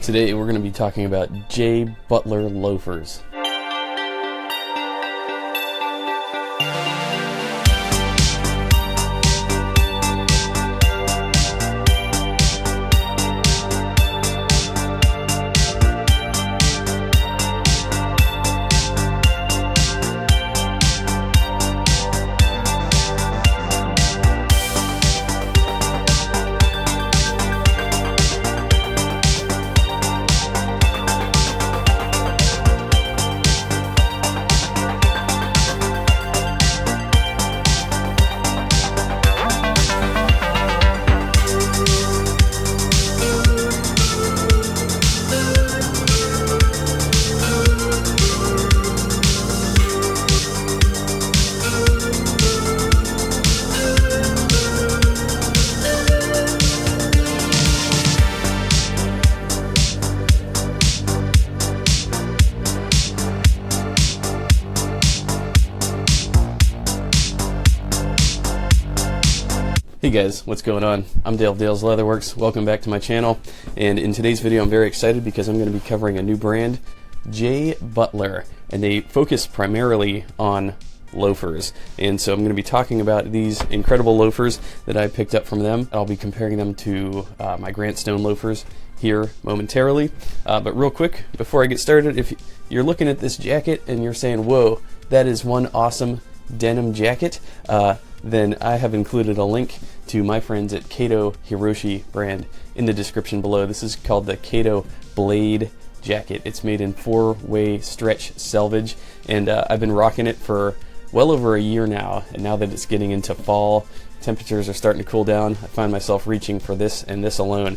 Today we're going to be talking about J. Butler loafers. Hey guys, what's going on? I'm Dale of Dale's Leatherworks. Welcome back to my channel. And in today's video, I'm very excited because I'm going to be covering a new brand, J. Butler, and they focus primarily on loafers. And so I'm going to be talking about these incredible loafers that I picked up from them. I'll be comparing them to my Grant Stone loafers here momentarily. But real quick, before I get started, if you're looking at this jacket and you're saying, whoa, that is one awesome denim jacket, then I have included a link to my friends at Kato Hiroshi brand in the description below. This is called the Kato Blade jacket. It's made in 4-way stretch selvage, and I've been rocking it for well over a year now. And now that it's getting into fall, temperatures are starting to cool down, I find myself reaching for this and this alone.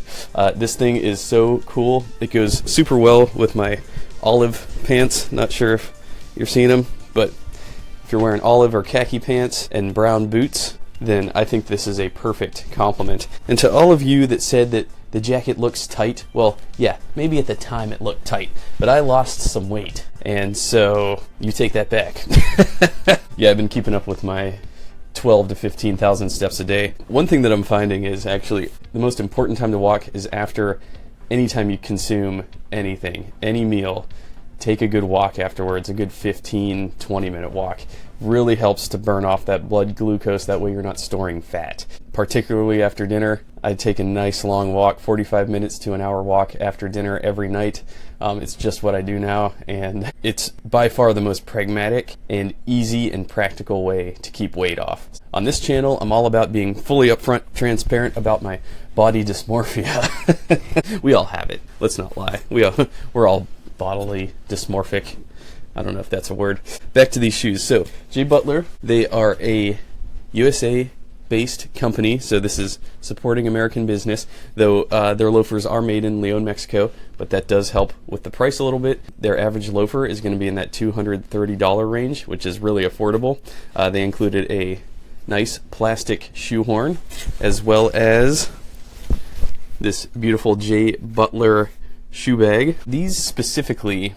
This thing is so cool. It goes super well with my olive pants. Not sure if you're seeing them, but if you're wearing olive or khaki pants and brown boots, then I think this is a perfect complement. And to all of you that said that the jacket looks tight, well, yeah, maybe at the time it looked tight, but I lost some weight, and so you take that back. Yeah, I've been keeping up with my 12 to 15,000 steps a day. One thing that I'm finding is actually the most important time to walk is after any time you consume anything, any meal. Take a good walk afterwards, a good 15-20 minute walk. Really helps to burn off that blood glucose, that way you're not storing fat. Particularly after dinner, I take a nice long walk, 45 minutes to an hour walk after dinner every night. It's just what I do now, and it's by far the most pragmatic and easy and practical way to keep weight off. On this channel, I'm all about being fully upfront, transparent about my body dysmorphia. We all have it, let's not lie. We're all bodily dysmorphic. I don't know if that's a word. Back to these shoes. So, J. Butler, they are a USA-based company, so this is supporting American business, though their loafers are made in Leon, Mexico, but that does help with the price a little bit. Their average loafer is going to be in that $230 range, which is really affordable. They included a nice plastic shoehorn, as well as this beautiful J. Butler shoe bag. These specifically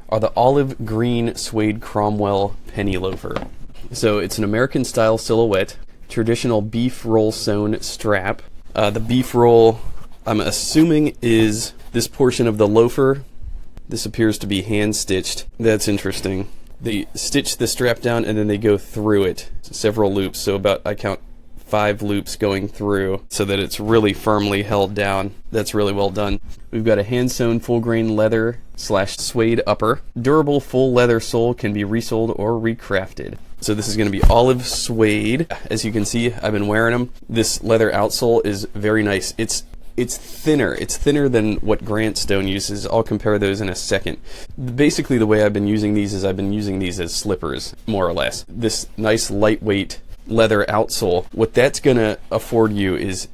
are the olive green suede Cromwell penny loafer. So it's an American style silhouette, traditional beef roll sewn strap. The beef roll, I'm assuming, is this portion of the loafer. This appears to be hand stitched. That's interesting. They stitch the strap down and then they go through it, several loops. So about, I count 5 loops going through so that it's really firmly held down. That's really well done. We've got a hand-sewn full-grain leather / suede upper. Durable full leather sole, can be resoled or recrafted. So this is going to be olive suede. As you can see, I've been wearing them. This leather outsole is very nice. It's thinner. It's thinner than what Grant Stone uses. I'll compare those in a second. Basically, the way I've been using these is I've been using these as slippers, more or less. This nice lightweight leather outsole, what that's going to afford you is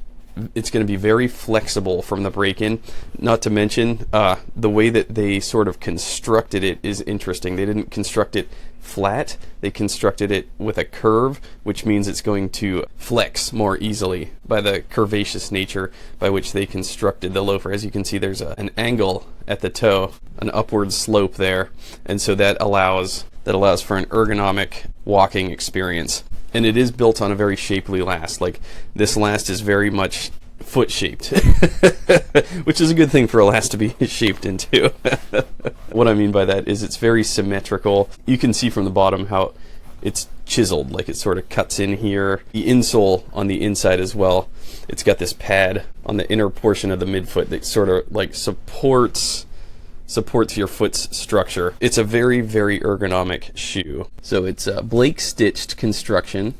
it's going to be very flexible from the break-in. Not to mention the way that they sort of constructed it is interesting. They didn't construct it flat, they constructed it with a curve, which means it's going to flex more easily by the curvaceous nature by which they constructed the loafer. As you can see, there's an angle at the toe, an upward slope there, and so that allows for an ergonomic walking experience. And it is built on a very shapely last. Like, this last is very much foot shaped, which is a good thing for a last to be shaped into. What I mean by that is it's very symmetrical. You can see from the bottom how it's chiseled, like it sort of cuts in here. The insole on the inside as well, it's got this pad on the inner portion of the midfoot that sort of like supports your foot's structure. It's a very, very ergonomic shoe. So it's Blake stitched construction,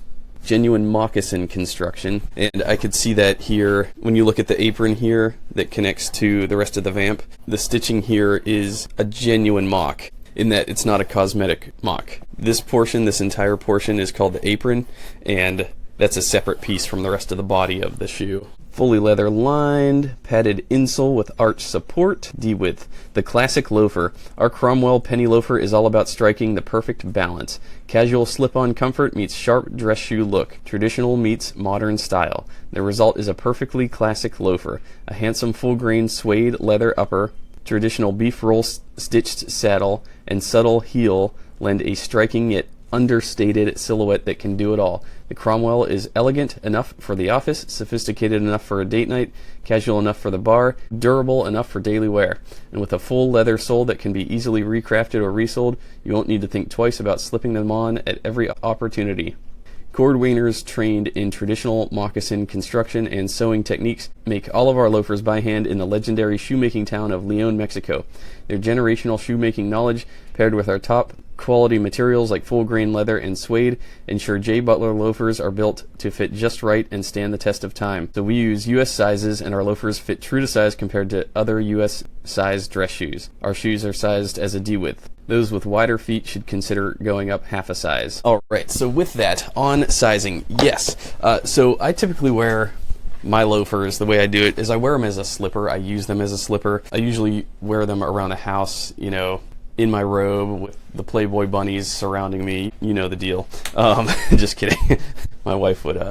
genuine moccasin construction, and I could see that here when you look at the apron here that connects to the rest of the vamp. The stitching here is a genuine mock, in that it's not a cosmetic mock. This portion, this entire portion, is called the apron, and that's a separate piece from the rest of the body of the shoe. Fully leather lined, padded insole with arch support, D-width. The classic loafer. Our Cromwell penny loafer is all about striking the perfect balance. Casual slip-on comfort meets sharp dress shoe look. Traditional meets modern style. The result is a perfectly classic loafer. A handsome full-grain suede leather upper, traditional beef roll stitched saddle, and subtle heel lend a striking yet understated silhouette that can do it all. The Cromwell is elegant enough for the office, sophisticated enough for a date night, casual enough for the bar, durable enough for daily wear. And with a full leather sole that can be easily recrafted or resoled, you won't need to think twice about slipping them on at every opportunity. Cordwainers trained in traditional moccasin construction and sewing techniques make all of our loafers by hand in the legendary shoemaking town of Leon, Mexico. Their generational shoemaking knowledge, paired with our top quality materials like full grain leather and suede, ensure J. Butler loafers are built to fit just right and stand the test of time. So we use US sizes, and our loafers fit true to size compared to other US size dress shoes. Our shoes are sized as a D-width. Those with wider feet should consider going up half a size. Alright, so with that, on sizing, yes. So I typically wear my loafers, the way I do it is I wear them as a slipper. I use them as a slipper. I usually wear them around the house, you know, in my robe with the Playboy bunnies surrounding me. You know the deal. Just kidding. My wife would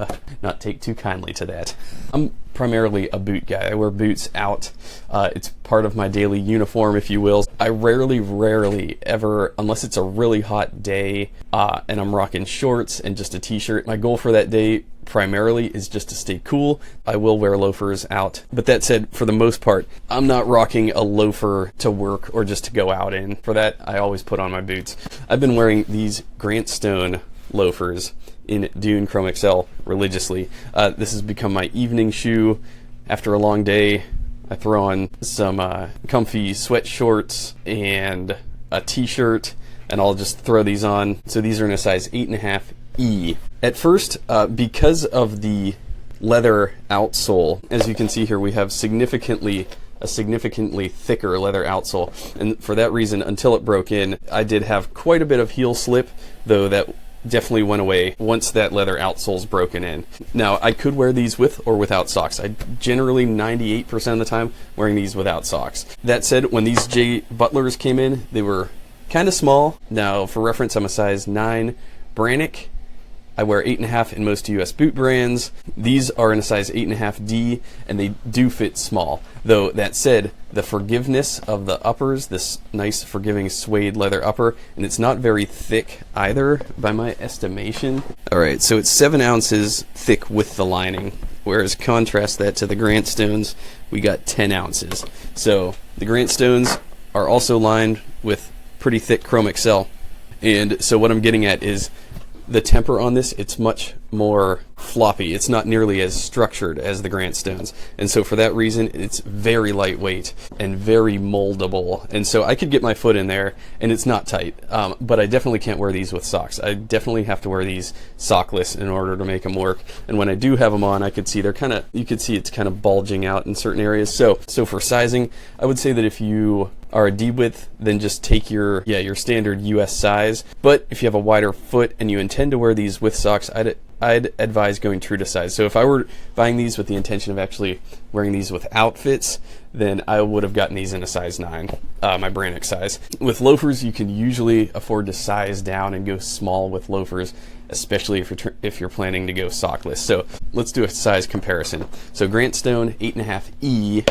not take too kindly to that. I'm primarily a boot guy. I wear boots out. It's part of my daily uniform, if you will. I rarely ever, unless it's a really hot day and I'm rocking shorts and just a t-shirt, my goal for that day primarily is just to stay cool. I will wear loafers out. But that said, for the most part, I'm not rocking a loafer to work or just to go out in. For that, I always put on my boots. I've been wearing these Grant Stone loafers in Dune Chrome XL religiously. This has become my evening shoe. After a long day, I throw on some comfy sweat shorts and a t-shirt, and I'll just throw these on. So these are in a size 8.5 E. At first, because of the leather outsole, as you can see here, we have a significantly thicker leather outsole, and for that reason, until it broke in, I did have quite a bit of heel slip, though that definitely went away once that leather outsole's broken in. Now, I could wear these with or without socks. I generally 98% of the time wearing these without socks. That said, when these J. Butlers came in, they were kind of small. Now, for reference, I'm a size 9 Brannick. I wear 8.5 in most US boot brands. These are in a size 8.5 D, and they do fit small. Though, that said, the forgiveness of the uppers, this nice forgiving suede leather upper, and it's not very thick either, by my estimation. Alright, so it's 7 ounces thick with the lining, whereas contrast that to the Grant Stones, we got 10 ounces. So, the Grant Stones are also lined with pretty thick Chrome XL. And so what I'm getting at is, the temper on this, it's much more floppy. It's not nearly as structured as the Grant Stones. And so for that reason, it's very lightweight and very moldable. And so I could get my foot in there and it's not tight. But I definitely can't wear these with socks. I definitely have to wear these sockless in order to make them work. And when I do have them on, I could see they're kind of, you could see it's kind of bulging out in certain areas. So for sizing, I would say that if you are a D-width, then just take your standard US size. But if you have a wider foot and you intend to wear these with socks, I'd advise going true to size. So if I were buying these with the intention of actually wearing these with outfits, then I would have gotten these in a size 9, my Brannick size. With loafers, you can usually afford to size down and go small with loafers, especially if you're planning to go sockless. So let's do a size comparison. So Grant Stone 8.5 E,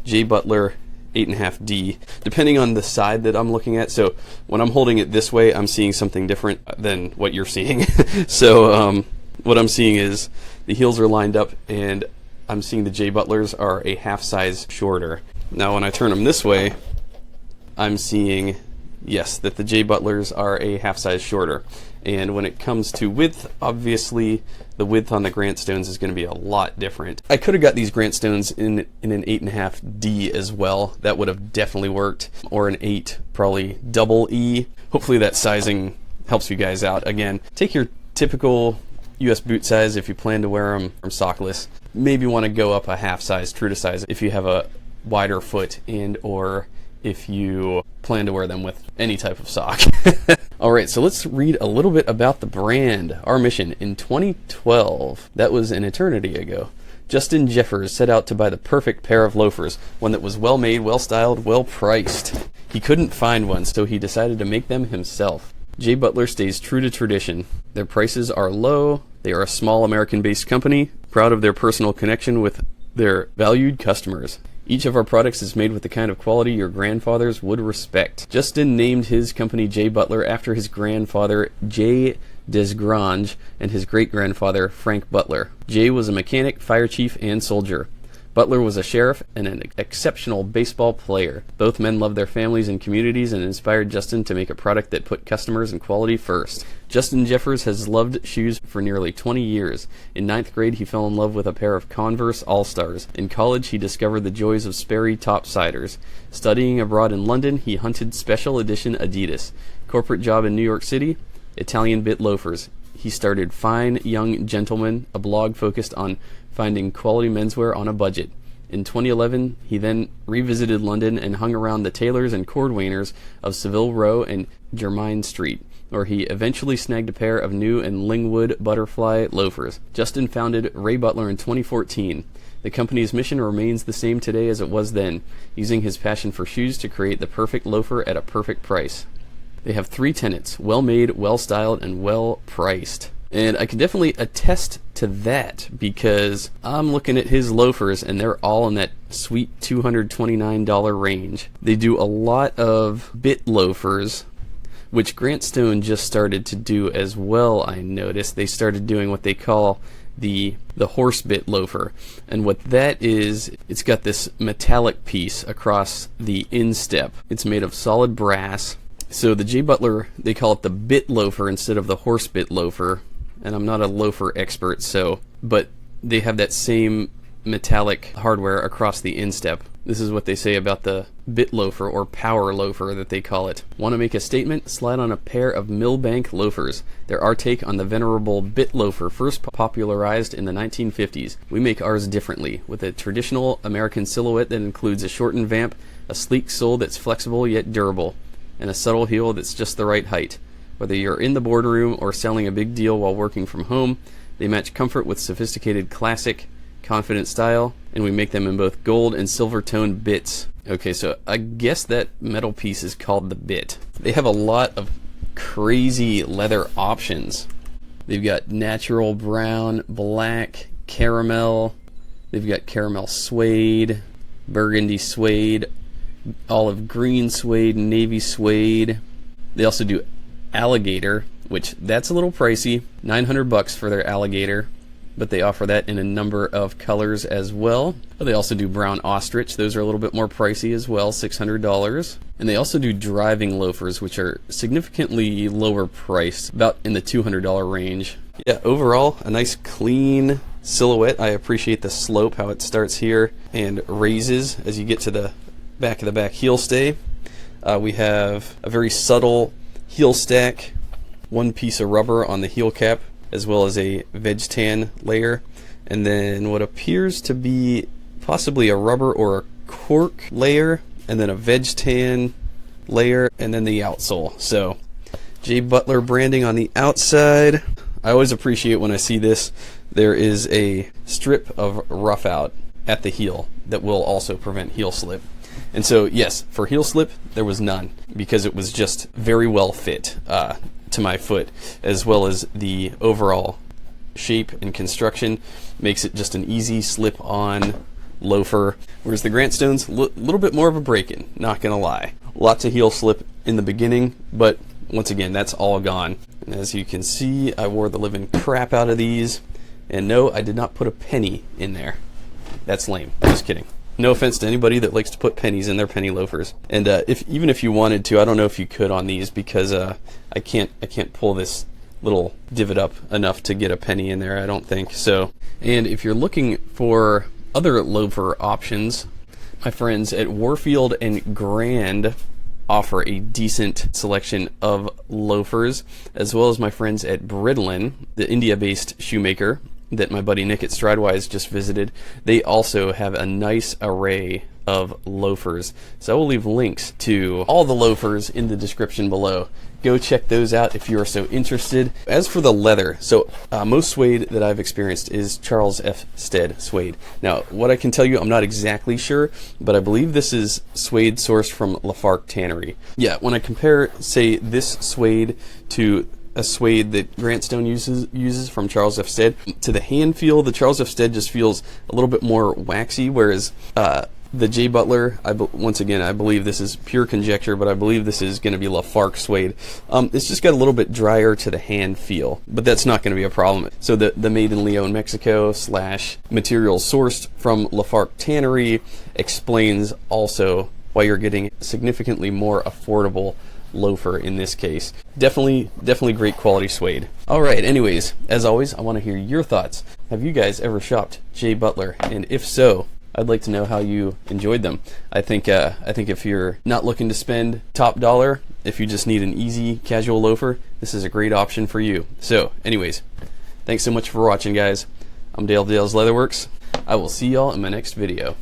J. Butler 8.5 D, depending on the side that I'm looking at. So when I'm holding it this way, I'm seeing something different than what you're seeing. So what I'm seeing is the heels are lined up, and I'm seeing the J Butlers are a half size shorter. Now when I turn them this way, I'm seeing, yes, that the J Butlers are a half size shorter. And when it comes to width, obviously the width on the Grant Stones is going to be a lot different. I could have got these Grant Stones in an 8.5D as well. That would have definitely worked. Or an 8, probably double E. Hopefully that sizing helps you guys out. Again, take your typical US boot size if you plan to wear them from sockless. Maybe want to go up a half size, true to size, if you have a wider foot and or if you plan to wear them with any type of sock. Alright, so let's read a little bit about the brand. Our mission in 2012, that was an eternity ago. Justin Jeffers set out to buy the perfect pair of loafers, one that was well made, well styled, well priced. He couldn't find one, so he decided to make them himself. J Butler stays true to tradition. Their prices are low, they are a small American-based company, proud of their personal connection with their valued customers. Each of our products is made with the kind of quality your grandfathers would respect. Justin named his company J Butler after his grandfather J Desgrange and his great-grandfather Frank Butler. J was a mechanic, fire chief, and soldier. Butler was a sheriff and an exceptional baseball player. Both men loved their families and communities and inspired Justin to make a product that put customers and quality first. Justin Jeffers has loved shoes for nearly 20 years. In 9th grade, he fell in love with a pair of Converse All-Stars. In college, he discovered the joys of Sperry topsiders. Studying abroad in London, he hunted special edition Adidas. Corporate job in New York City, Italian bit loafers. He started Fine Young Gentleman, a blog focused on finding quality menswear on a budget. In 2011, he then revisited London and hung around the tailors and cordwainers of Savile Row and Jermyn Street, where he eventually snagged a pair of new and Lingwood butterfly loafers. Justin founded Ray Butler in 2014. The company's mission remains the same today as it was then, using his passion for shoes to create the perfect loafer at a perfect price. They have 3 tenets: well made, well styled, and well priced. And I can definitely attest to that because I'm looking at his loafers and they're all in that sweet $229 range. They do a lot of bit loafers, which Grant Stone just started to do as well. I noticed they started doing what they call the horse bit loafer, and what that is, it's got this metallic piece across the instep. It's made of solid brass. So the J Butler, they call it the bit loafer instead of the horse bit loafer. And I'm not a loafer expert, but they have that same metallic hardware across the instep. This is what they say about the bit loafer, or power loafer that they call it. Want to make a statement? Slide on a pair of Millbank loafers. They're our take on the venerable bit loafer, first popularized in the 1950s. We make ours differently, with a traditional American silhouette that includes a shortened vamp, a sleek sole that's flexible yet durable, and a subtle heel that's just the right height. Whether you're in the boardroom or selling a big deal while working from home, they match comfort with sophisticated classic, confident style, and we make them in both gold and silver toned bits. Okay, so I guess that metal piece is called the bit. They have a lot of crazy leather options. They've got natural brown, black, caramel. They've got caramel suede, burgundy suede, olive green suede, navy suede. They also do alligator, which that's a little pricey, $900 for their alligator, but they offer that in a number of colors as well. They also do brown ostrich. Those are a little bit more pricey as well, $600. And they also do driving loafers, which are significantly lower priced, about in the $200 range. Yeah, overall, a nice clean silhouette. I appreciate the slope, how it starts here and raises as you get to the back of the back heel stay. We have a very subtle heel stack, one piece of rubber on the heel cap, as well as a veg tan layer, and then what appears to be possibly a rubber or a cork layer, and then a veg tan layer, and then the outsole. So J Butler branding on the outside. I always appreciate when I see this. There is a strip of rough out at the heel that will also prevent heel slip. And so, yes, for heel slip, there was none, because it was just very well fit to my foot, as well as the overall shape and construction makes it just an easy slip-on loafer. Whereas the Grant Stones, a little bit more of a break-in, not gonna lie. Lots of heel slip in the beginning, but once again, that's all gone. And as you can see, I wore the living crap out of these, and no, I did not put a penny in there. That's lame. Just kidding. No offense to anybody that likes to put pennies in their penny loafers. And even if you wanted to, I don't know if you could on these, because I can't pull this little divot up enough to get a penny in there, I don't think. So, and if you're looking for other loafer options, my friends at Warfield and Grand offer a decent selection of loafers, as well as my friends at Bridlen, the India-based shoemaker that my buddy Nick at Stridewise just visited. They also have a nice array of loafers. So I will leave links to all the loafers in the description below. Go check those out if you are so interested. As for the leather, so most suede that I've experienced is Charles F. Stead suede. Now, what I can tell you, I'm not exactly sure, but I believe this is suede sourced from Lafargue Tannery. Yeah, when I compare, say, this suede to a suede that Grant Stone uses from Charles F. Stead, to the hand feel, the Charles F. Stead just feels a little bit more waxy, whereas the J. Butler, once again, I believe this is pure conjecture, but I believe this is going to be Lafargue suede. It's just got a little bit drier to the hand feel, but that's not going to be a problem. So the made in Leon, Mexico / material sourced from Lafargue Tannery explains also why you're getting significantly more affordable loafer in this case. Definitely great quality suede. Alright, anyways, as always, I want to hear your thoughts. Have you guys ever shopped J. Butler? And if so, I'd like to know how you enjoyed them. I think if you're not looking to spend top dollar, if you just need an easy casual loafer, this is a great option for you. So anyways, thanks so much for watching, guys. I'm Dale of Dale's Leatherworks. I will see y'all in my next video.